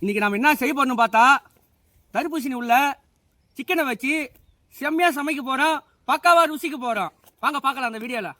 இன்றைக்கி நம்ம என்ன செய்ய போறோம்னு பார்த்தா தர்பூசணி உள்ள சிக்கனை வச்சு செம்மையாக சமைக்க போகிறோம், பக்காவாக ருசிக்க போகிறோம். வாங்க பார்க்கலாம் அந்த வீடியோவில்.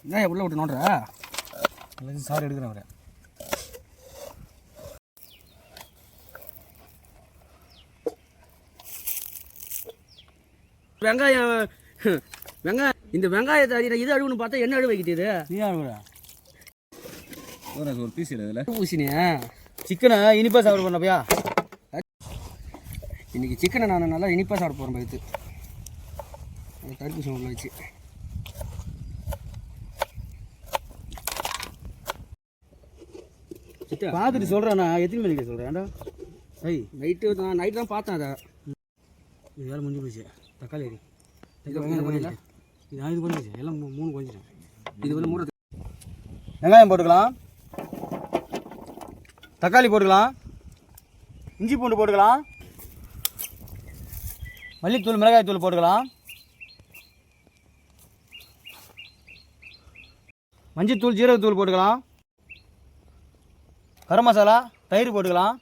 என்ன உள்ள விட்டு நோண்டுற சார் எடுக்கிறேன் அவரை. வெங்காயம் இந்த வெங்காயத்தை இது அழுவுன்னு பார்த்தா என்ன அழுவு வைக்கிட்டு நீ அழுகுற ஒரு பீஸ் இதில் பூசணியா சிக்கனை இனிப்பாக சாப்பிட போறப்பையா. இன்னைக்கு சிக்கனை நான் நல்லா இனிப்பாக சாப்பிட போகிறேன். பகுத்து தர்பூசணி உள்ள வச்சு பார்த்துட்டு சொல்கிறேண்ணா. எத்தனை மணிக்கு சொல்கிறேன்? ஏன்டா நைட்டு தான் பார்த்தேன். அதை இது வேலை முடிஞ்சு போச்சு. தக்காளி அடி இது கொஞ்சம் இது கொஞ்சம் எல்லாம் 3 கொஞ்சம் இது வந்து 3 வெங்காயம் போட்டுக்கலாம், தக்காளி போட்டுக்கலாம், இஞ்சி பூண்டு போட்டுக்கலாம், மல்லித்தூள் மிளகாய்த்தூள் போட்டுக்கலாம், மஞ்சத்தூள் ஜீரகத்தூள் போட்டுக்கலாம், கரம் மசாலா தயிர் போட்டுக்கலாம்,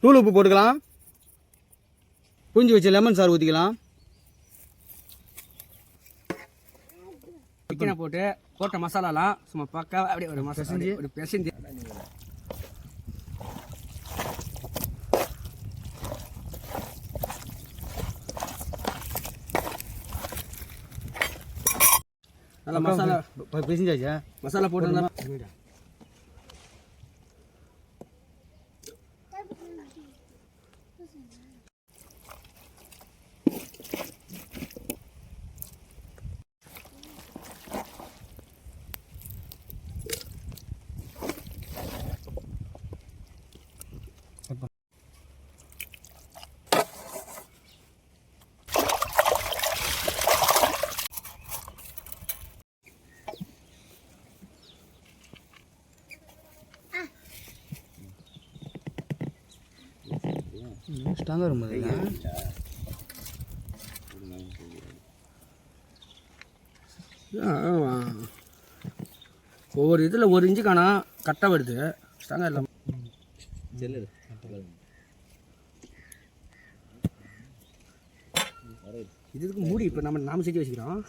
தூள் உப்பு போட்டுக்கலாம், புரிஞ்சு வச்சு லெமன் சாறு ஊற்றிக்கலாம். சிக்கனை போட்ட மசாலாலாம் சும்மா பக்கா அப்படியே ஒரு மசாலா ஒரு பிசைஞ்சு நல்லா மசாலா பிசைஞ்சாச்சா? மசாலா போட்டு ஸ்ட்ராங்காக இருக்கும். ஒவ்வொரு இதில் 1 இன்ச்சு காணா கரெக்டாக வருது. ஸ்ட்ராங்காக இல்லாமல் இதுக்கு மூடி இப்போ நாம செஞ்சு வச்சுக்கிறோம்.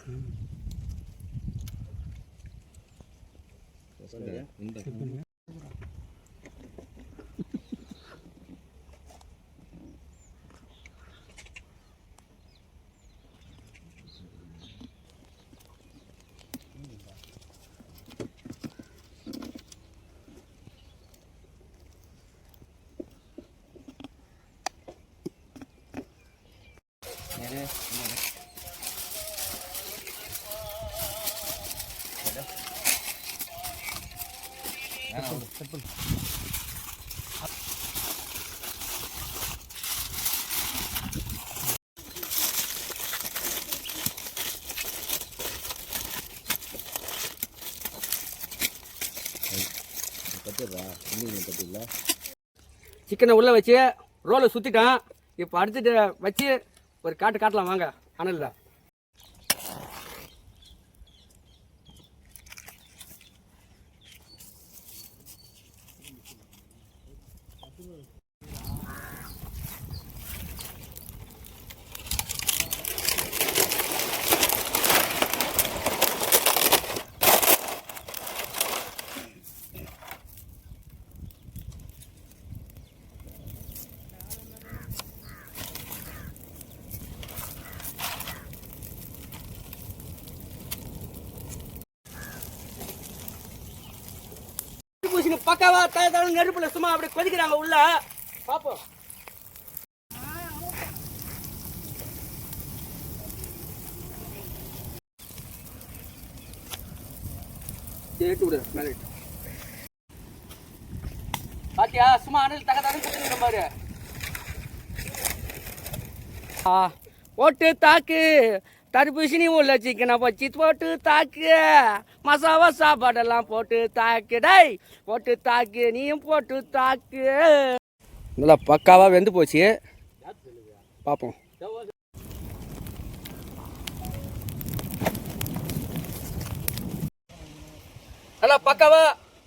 சிக்கனை உள்ளே வச்சு ரோலை சுற்றிட்டான். இப்போ அடுத்துட்டு வச்சு ஒரு காட்டலாம் வாங்க அனலில். பக்காவா நெருப்புல சும்மா அப்படி கொதிக்கிறாங்க உள்ள. பாப்போம். ஏட்டு விடு மேலே. பாத்தியா சும்மா அனல் தகதானு குத்துங்க பாரு. போட்டு தாக்கு தர்பூசணி உள்ள சிக்கனை வச்சு போட்டு தாக்கு மசாவா சாப்பாடெல்லாம் போட்டு தாக்கு டேய் போட்டு தாக்கு நீயும் போட்டு தாக்கு. நல்லா பக்காவா வெந்து போச்சு பார்ப்போம். நல்லா பக்காவா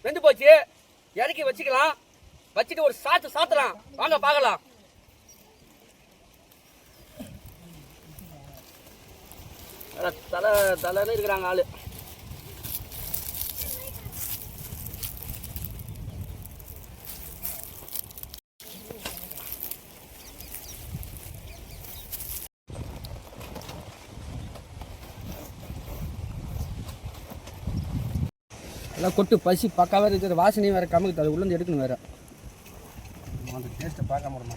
வெந்து போச்சு, இறக்கி வச்சுக்கலாம். வச்சுட்டு ஒரு சாத்தலாம், வாங்க பார்க்கலாம். தலைன்னு இருக்கிறாங்க ஆளு. எல்லாம் கொட்டு பசி பக்காவாக இருக்கிற வாசனையும் வேறு கம்மிக்குது, அது உள்ளேருந்து எடுக்கணும் வேறு. அந்த டேஸ்ட்டை பார்க்க முடியுமா?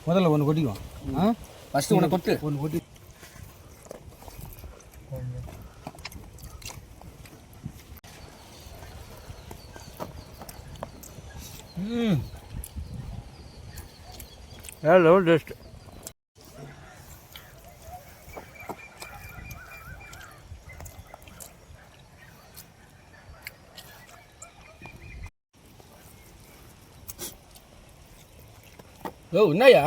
முதல்ல ஒன்று கொட்டிக்குவோம். ஃபஸ்ட்டு ஒன்று கொட்டு. ஒன்று கொட்டி ஹலோ டேஸ்ட். ஓ என்னையா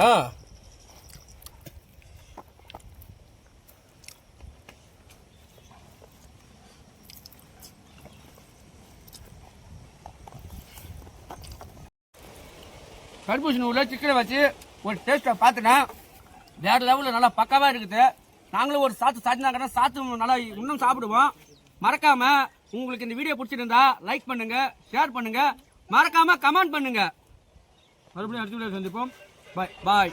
தர்பூசணி உள்ள சிக்கனை வச்சு ஒரு டேஸ்ட்டை பார்த்துட்டேன். வேறு லெவலில் நல்லா பக்காவாக இருக்குது. நாங்களும் ஒரு சாத்தினாங்கன்னா சாத்து நல்லா இன்னும் சாப்பிடுவோம். மறக்காமல் உங்களுக்கு இந்த வீடியோ பிடிச்சிருந்தா லைக் பண்ணுங்கள், ஷேர் பண்ணுங்கள், மறக்காமல் கமெண்ட் பண்ணுங்கள். மறுபடியும் அடுத்த வீடியோ சந்திப்போம். பாய் பாய்.